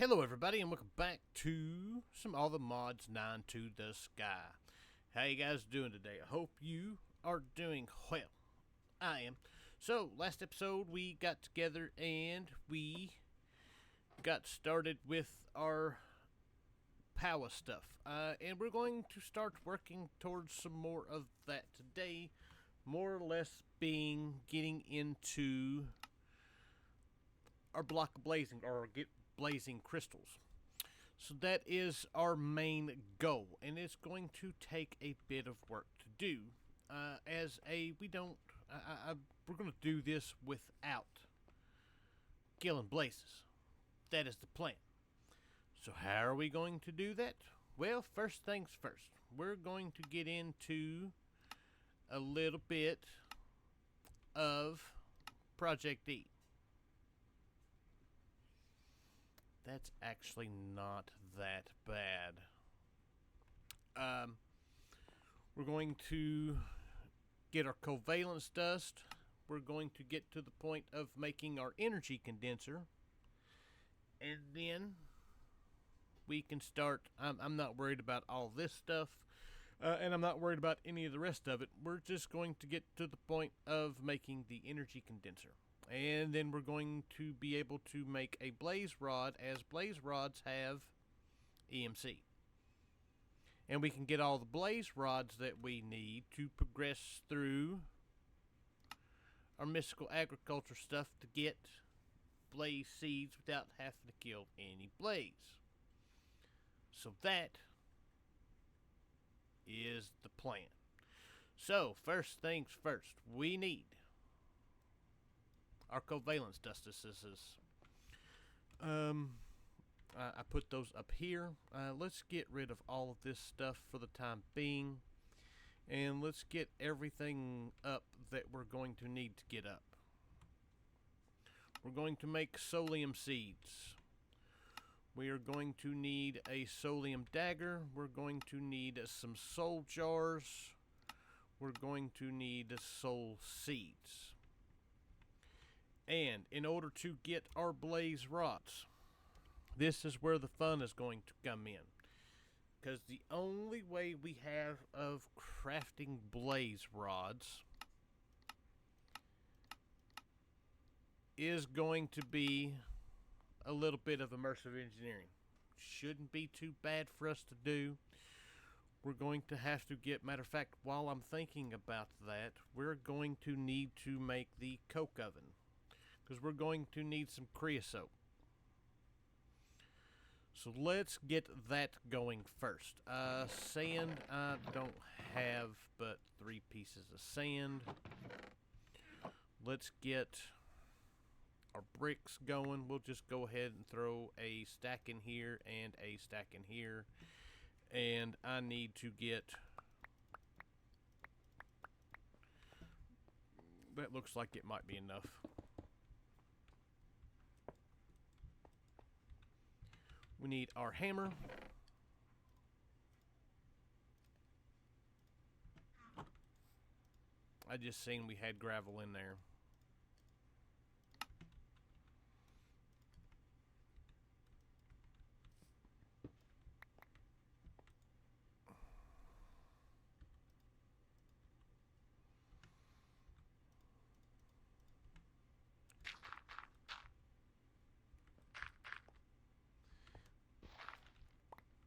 Hello everybody and welcome back to some All the Mods 9 to the Sky. How you guys doing today? I hope you are doing well. I am. So, last episode we got together and we got started with our power stuff. And we're going to start working towards some more of that today. More or less being getting into our block of blazing or get blazing crystals. So that is our main goal, and it's going to take a bit of work to do. We're going to do this without killing blazes. That is the plan. So how are we going to do that? Well, first things first. We're going to get into a little bit of ProjectE. That's actually not that bad. We're going to get our covalence dust. We're going to get to the point of making our energy condenser. And then we can start. I'm not worried about all this stuff. And I'm not worried about any of the rest of it. We're just going to get to the point of making the energy condenser. And then we're going to be able to make a blaze rod, as blaze rods have EMC. And we can get all the blaze rods that we need to progress through our mystical agriculture stuff to get blaze seeds without having to kill any blaze. So that is the plan. So, first things first, we need our covalence dustices. I put those up here. Let's get rid of all of this stuff for the time being. And let's get everything up that we're going to need to get up. We're going to make solium seeds. We are going to need a solium dagger. We're going to need some soul jars. We're going to need soul seeds. And in order to get our blaze rods, this is where the fun is going to come in. Because the only way we have of crafting blaze rods is going to be a little bit of immersive engineering. Shouldn't be too bad for us to do. We're going to have to get, matter of fact, while I'm thinking about that, we're going to need to make the coke oven. Because we're going to need some creosote. So let's get that going first. Sand, I don't have but 3 pieces of sand. Let's get our bricks going. We'll just go ahead and throw a stack in here and a stack in here. And I need to get... That looks like it might be enough. We need our hammer. I just seen we had gravel in there.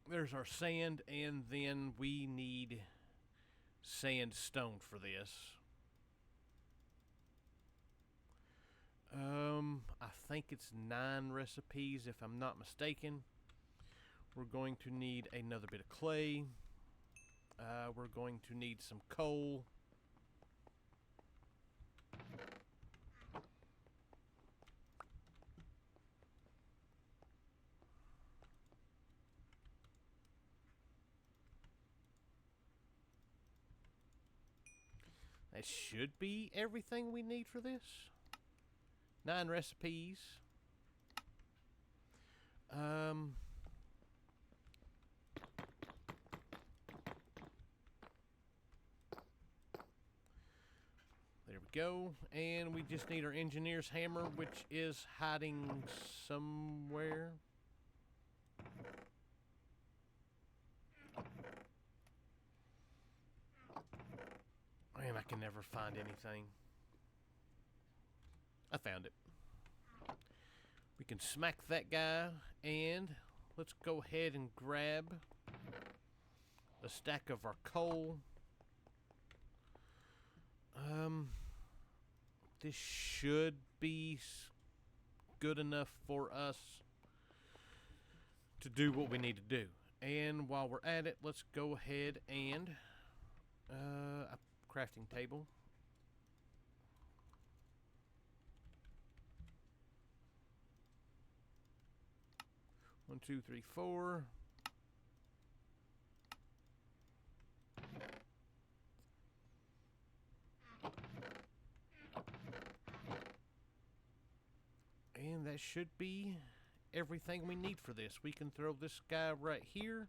There's our sand, and then we need sandstone for this. I think it's 9 recipes if I'm not mistaken. We're going to need another bit of clay. We're going to need some coal. That should be everything we need for this. 9 recipes. There we go. And we just need our engineer's hammer, which is hiding somewhere. never find anything. I found it. We can smack that guy, and let's go ahead and grab a stack of our coal. This should be good enough for us to do what we need to do. And while we're at it, let's go ahead and a crafting table. One, two, three, four. And that should be everything we need for this. We can throw this guy right here.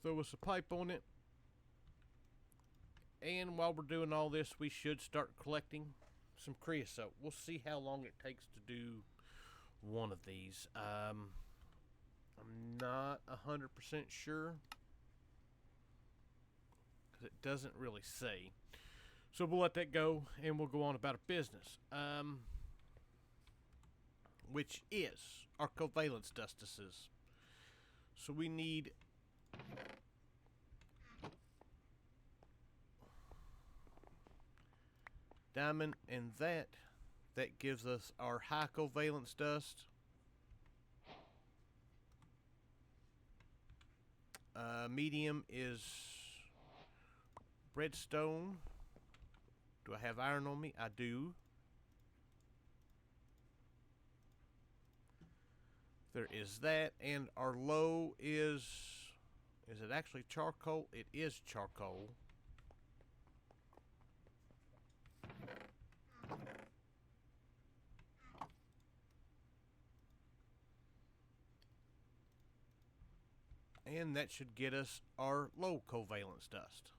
Throw us a pipe on it. And while we're doing all this, we should start collecting some creosote. We'll see how long it takes to do one of these. I'm not 100% sure, because it doesn't really say. So we'll let that go, and we'll go on about our business. Which is our covalence dustices. So we need diamond, and that gives us our high covalence dust. Medium is redstone. Do I have iron on me? I do. There is that, and our low is it actually charcoal? It is charcoal. And that should get us our low covalence dust.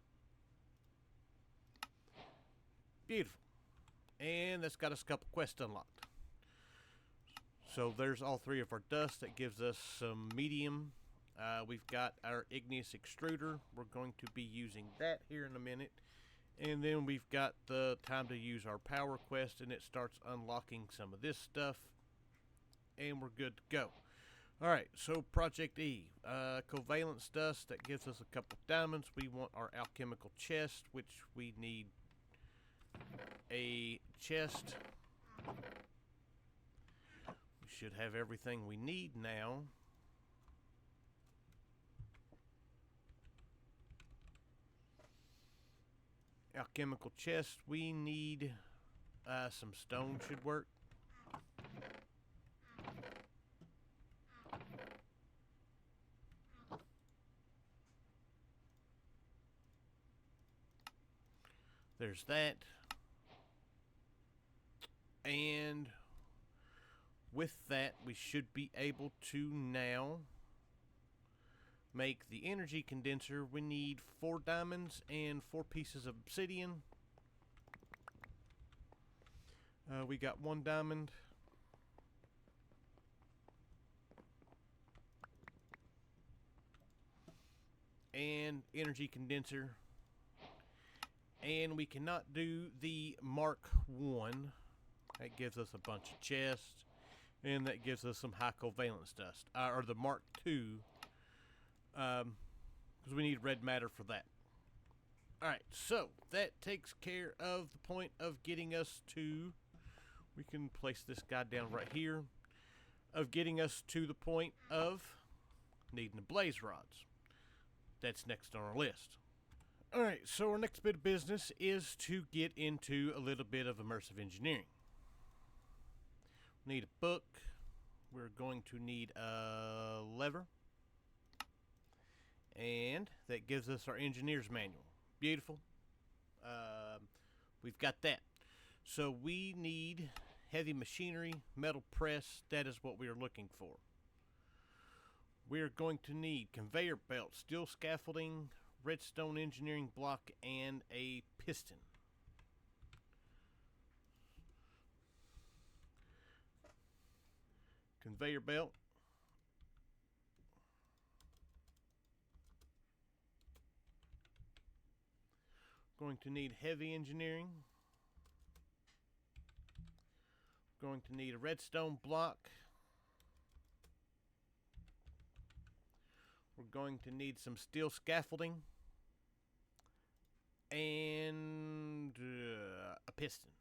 Beautiful. And that's got us a couple quests unlocked. So there's all three of our dust. That gives us some medium. We've got our igneous extruder. We're going to be using that here in a minute. And then we've got the time to use our power quest, and it starts unlocking some of this stuff. And we're good to go. Alright, so Project E. Covalence dust, that gives us a couple diamonds. We want our alchemical chest, which we need a chest. We should have everything we need now. Alchemical chest, we need some stone should work. There's that. And with that, we should be able to now make the energy condenser. We need 4 diamonds and 4 pieces of obsidian. We got 1 diamond. And energy condenser. And we cannot do the Mark 1. That gives us a bunch of chests. And that gives us some high covalence dust. Or the Mark 2. Because we need red matter for that. Alright, so that takes care of the point of getting us to... We can place this guy down right here. Of getting us to the point of needing the blaze rods. That's next on our list. Alright, so our next bit of business is to get into a little bit of immersive engineering. We need a book. We're going to need a lever. And that gives us our engineer's manual. Beautiful. We've got that. So we need heavy machinery, metal press. That is what we are looking for. We are going to need conveyor belt, steel scaffolding, redstone engineering block, and a piston. Conveyor belt. Going to need heavy engineering. Going to need a redstone block. We're going to need some steel scaffolding. And a piston.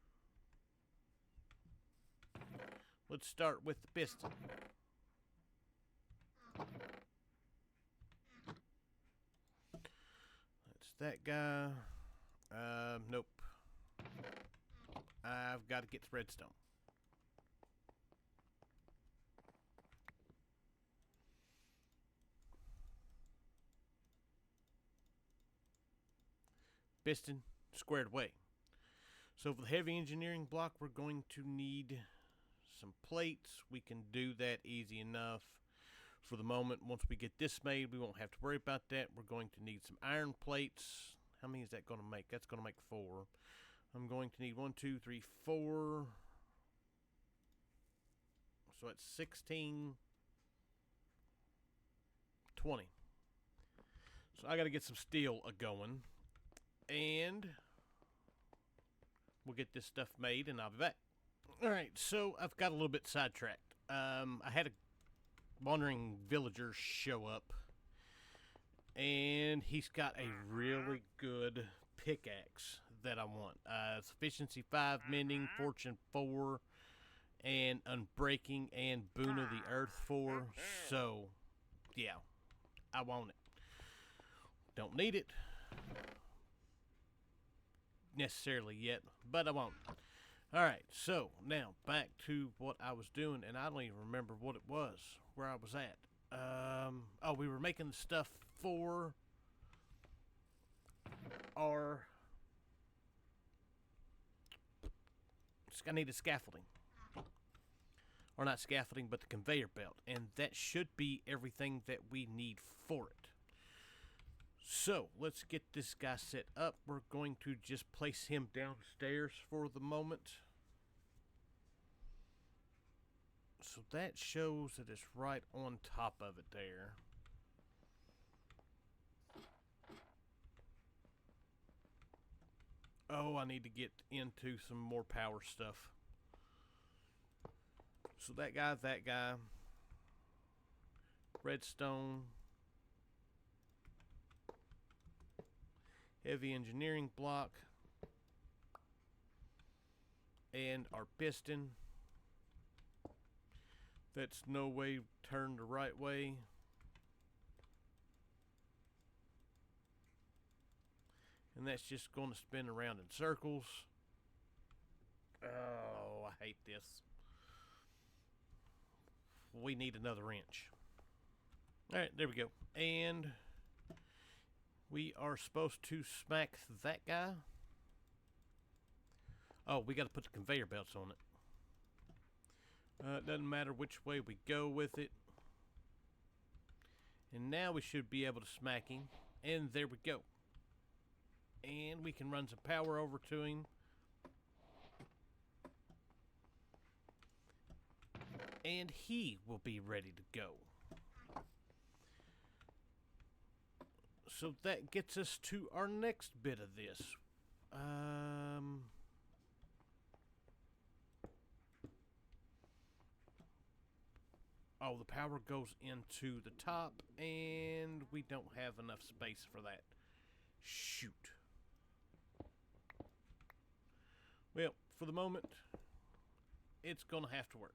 Let's start with the piston. That's that guy. Nope. I've got to get some redstone. Piston squared away. So for the heavy engineering block, we're going to need some plates. We can do that easy enough for the moment. Once we get this made, we won't have to worry about that. We're going to need some iron plates. How many is that going to make? That's going to make 4. I'm going to need 1, 2, 3, 4. So that's 16, 20. So I got to get some steel going. And we'll get this stuff made and I'll be back. Alright, so I've got a little bit sidetracked. I had a wandering villager show up. And he's got a really good pickaxe that I want. Efficiency 5, mending, fortune 4, and unbreaking, and boon of the earth 4. So, yeah, I want it. Don't need it necessarily yet, but I want it. Alright, so now back to what I was doing, and I don't even remember what it was, where I was at. Oh, we were making the stuff for our... I needed scaffolding. Or not scaffolding, but the conveyor belt. And that should be everything that we need for it. So, let's get this guy set up. We're going to just place him downstairs for the moment. So that shows that it's right on top of it there. Oh, I need to get into some more power stuff. So that guy. Redstone. Heavy engineering block. And our piston. That's no way turned the right way. And that's just going to spin around in circles. Oh, I hate this. We need another wrench. Alright, there we go. And we are supposed to smack that guy. Oh, we got to put the conveyor belts on it. It doesn't matter which way we go with it. And now we should be able to smack him. And there we go. And we can run some power over to him. And he will be ready to go. So that gets us to our next bit of this. Oh, the power goes into the top, and we don't have enough space for that. Shoot. Well, for the moment, it's going to have to work.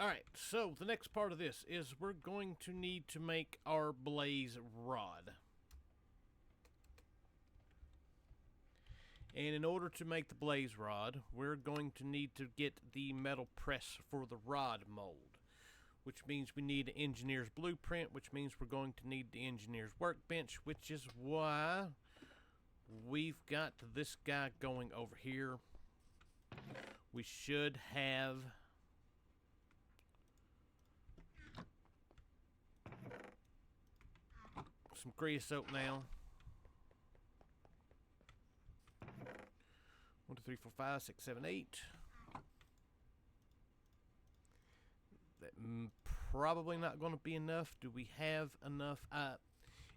Alright, so the next part of this is we're going to need to make our blaze rod. And in order to make the blaze rod, we're going to need to get the metal press for the rod mold. Which means we need an engineer's blueprint, which means we're going to need the engineer's workbench, which is why we've got this guy going over here. We should have some creosote now. 1, 2, 3, 4, 5, 6, 7, 8. That probably not going to be enough. Do we have enough?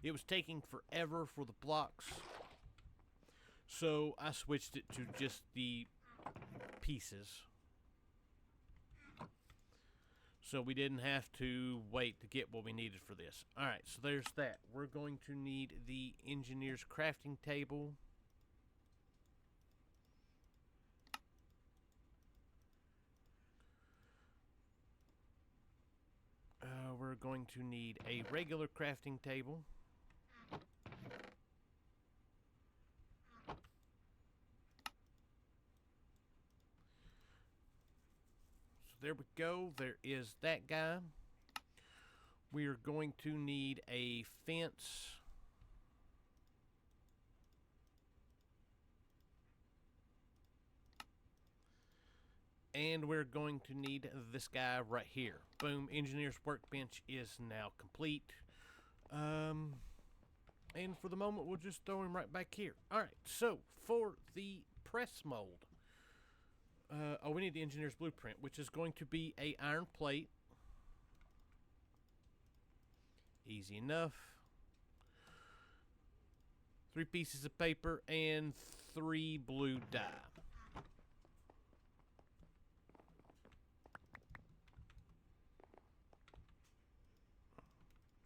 It was taking forever for the blocks, so I switched it to just the pieces, so we didn't have to wait to get what we needed for this. Alright, so there's that. We're going to need the engineer's crafting table. We're going to need a regular crafting table. So there we go. There is that guy. We are going to need a fence. And we're going to need this guy right here. Boom, engineer's workbench is now complete. And for the moment, we'll just throw him right back here. Alright, so for the press mold. We need the engineer's blueprint, which is going to be a iron plate. Easy enough. 3 pieces of paper and 3 blue dye.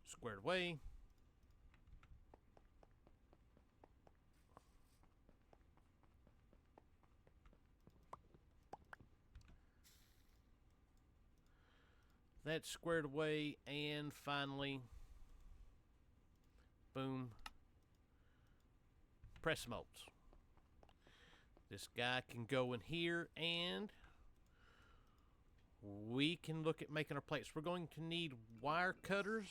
Squared away. That's squared away, and finally, boom, press molds. This guy can go in here, and we can look at making our plates. We're going to need wire cutters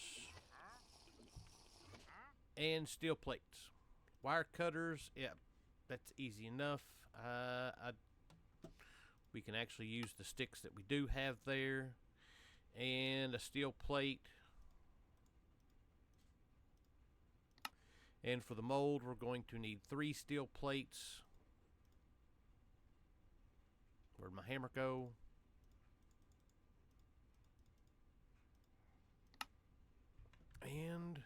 and steel plates. Wire cutters, yeah, that's easy enough. We can actually use the sticks that we do have there. And a steel plate. And for the mold, we're going to need 3 steel plates. Where'd my hammer go? And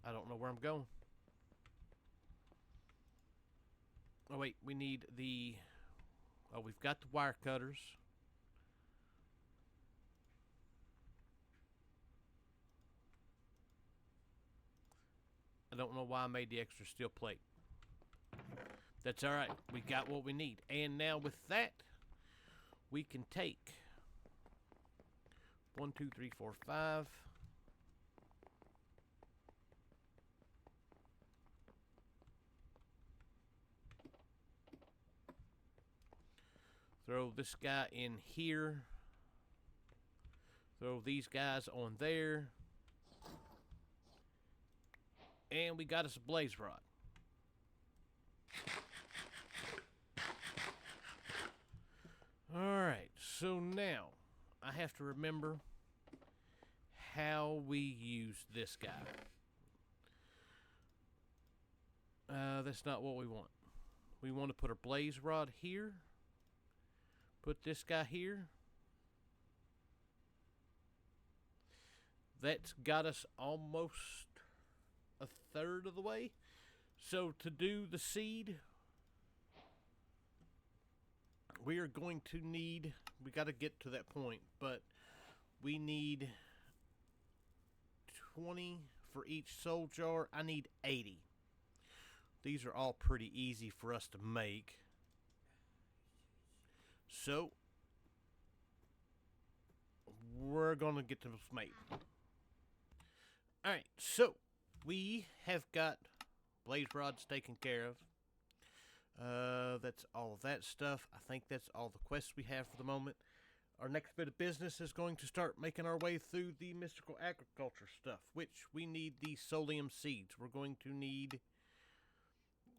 I don't know where I'm going. Oh wait, we need the... Oh, we've got the wire cutters. I don't know why I made the extra steel plate. That's alright. We got what we need. And now with that, we can take 1, 2, 3, 4, 5. Throw this guy in here. Throw these guys on there. And we got us a blaze rod. Alright, so now I have to remember how we use this guy. That's not what we want. We want to put our blaze rod here. Put this guy here. That's got us almost a third of the way. So to do the seed, we are going to need, we got to get to that point, but we need 20 for each soul jar. I need 80. These are all pretty easy for us to make. So we're going to get those made. Alright, so we have got blaze rods taken care of. That's all of that stuff. I think that's all the quests we have for the moment. Our next bit of business is going to start making our way through the mystical agriculture stuff, which we need the solium seeds. We're going to need...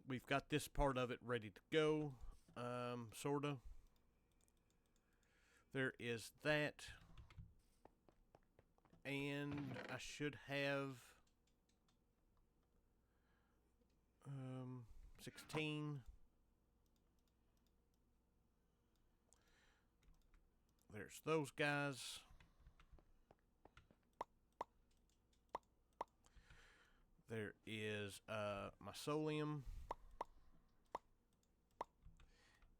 We've got this part of it ready to go, sorta. There is that. And I should have 16. There's those guys. There is my solium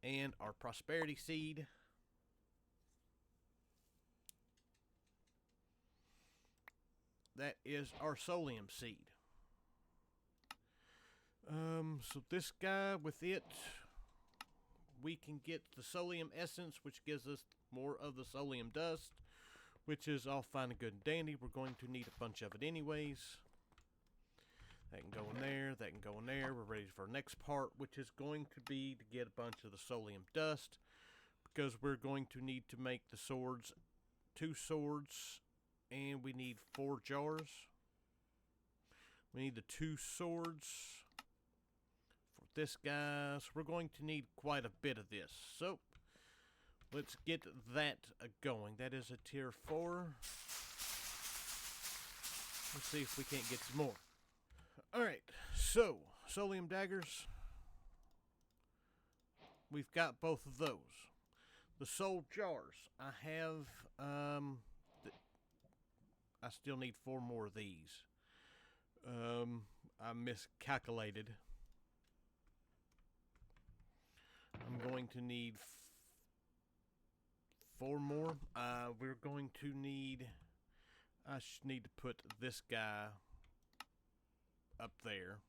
and our prosperity seed. That is our solium seed. So this guy, with it, we can get the solium essence, which gives us more of the solium dust, which is all fine and good and dandy. We're going to need a bunch of it anyways. That can go in there, that can go in there. We're ready for our next part, which is going to be to get a bunch of the solium dust, because we're going to need to make the swords, 2 swords, and we need 4 jars. We need the 2 swords for this guy, so we're going to need quite a bit of this. So let's get that going. That is a tier 4. Let's see if we can't get some more. Alright, so solium daggers. We've got both of those. The soul jars. I have, I still need 4 more of these. I miscalculated. I'm going to need 4 more. We're going to need, I need to put this guy up there.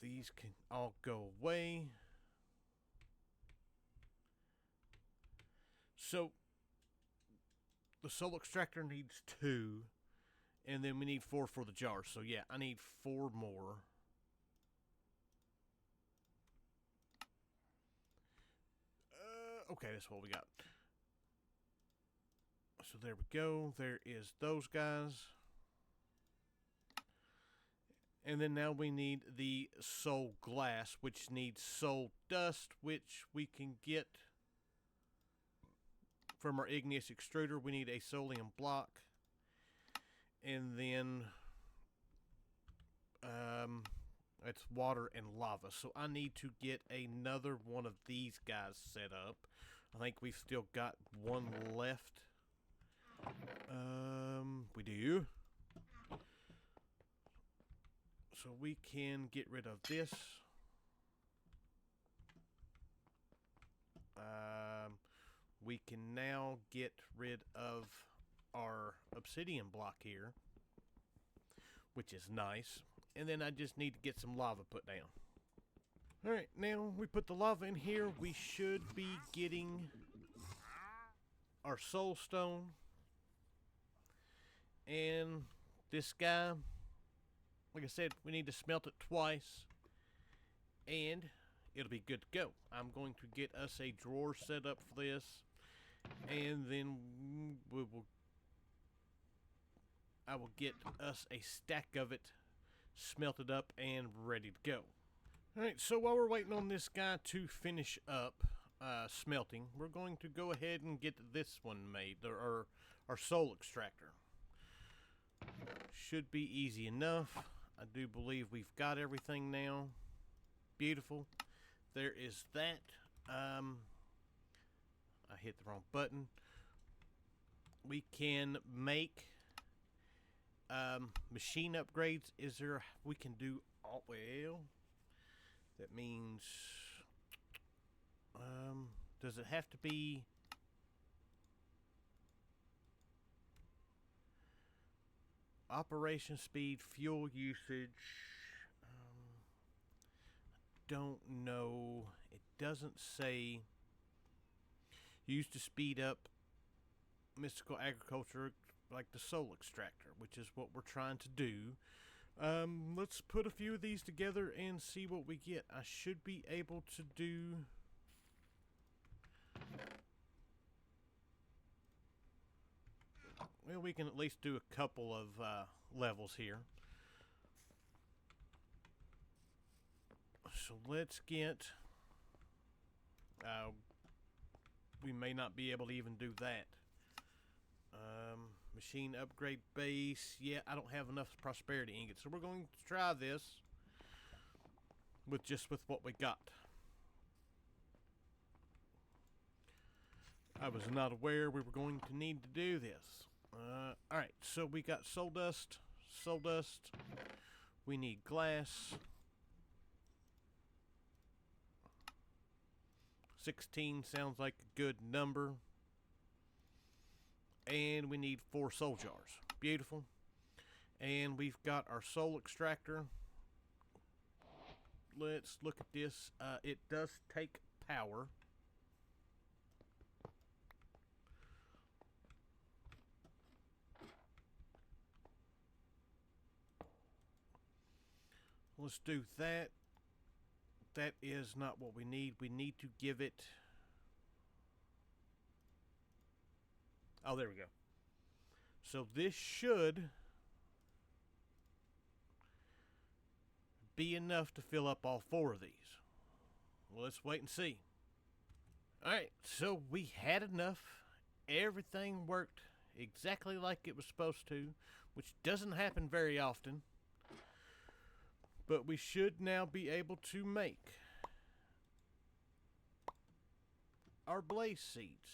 These can all go away. So the soul extractor needs 2, and then we need 4 for the jar. So yeah, I need 4 more. Okay, that's what we got. So there we go. There is those guys. And then now we need the soul glass, which needs soul dust, which we can get from our igneous extruder. We need a solium block. And then it's water and lava. So I need to get another one of these guys set up. I think we've still got 1 left. We do. So we can get rid of this. We can now get rid of our obsidian block here, which is nice. And then I just need to get some lava put down. Alright, now we put the lava in here. We should be getting our soul stone. And this guy, like I said, we need to smelt it twice, and it'll be good to go. I'm going to get us a drawer set up for this, and then I will get us a stack of it smelted up and ready to go. Alright, so while we're waiting on this guy to finish up smelting, we're going to go ahead and get this one made, or our soul extractor. Should be easy enough. I do believe we've got everything now. Beautiful. There is that. I hit the wrong button. We can make machine upgrades. We can do all, well, that means does it have to be operation speed, fuel usage? Don't know. It doesn't say. Used to speed up mystical agriculture, like the soul extractor, which is what we're trying to do. Let's put a few of these together and see what we get. I should be able to do. Well, we can at least do a couple of levels here. So let's get. We may not be able to even do that. Machine upgrade base. Yeah, I don't have enough prosperity ingots, so we're going to try this with what we got. I was not aware we were going to need to do this. Alright, so we got soul dust. We need glass. 16 sounds like a good number. And we need 4 soul jars. Beautiful. And we've got our soul extractor. Let's look at this. It does take power. Let's do that. That is not what we need. We need to give it... Oh, there we go. So this should be enough to fill up all 4 of these. Well, let's wait and see. Alright, so we had enough. Everything worked exactly like it was supposed to, which doesn't happen very often. But we should now be able to make our blaze seeds.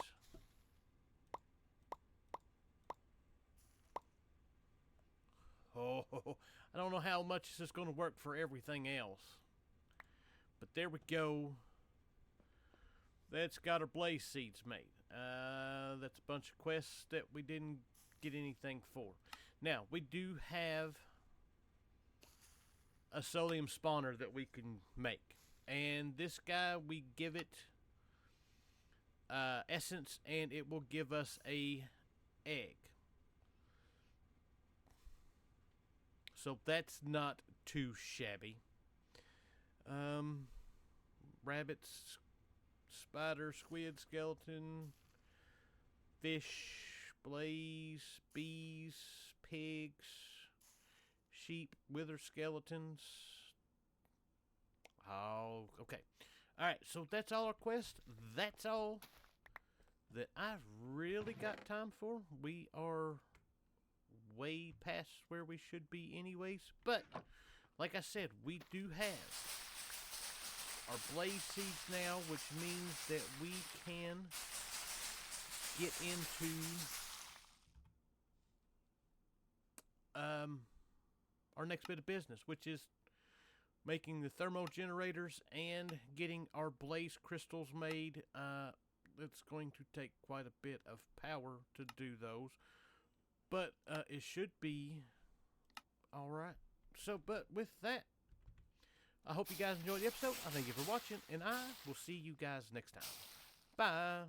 Oh, I don't know how much this is going to work for everything else. But there we go. That's got our blaze seeds made. That's a bunch of quests that we didn't get anything for. Now, we do have a solium spawner that we can make. And this guy, we give it essence, and it will give us a egg. So that's not too shabby. Rabbits, spider, squid, skeleton, fish, blaze, bees, pigs, sheep, wither skeletons. Oh, okay. Alright, so that's all our quest. That's all that I've really got time for. We are way past where we should be anyways. But, like I said, we do have our blaze seeds now, which means that we can get into our next bit of business, which is making the thermal generators and getting our blaze crystals made. It's going to take quite a bit of power to do those, but it should be alright. So, but with that, I hope you guys enjoyed the episode. I thank you for watching, and I will see you guys next time. Bye.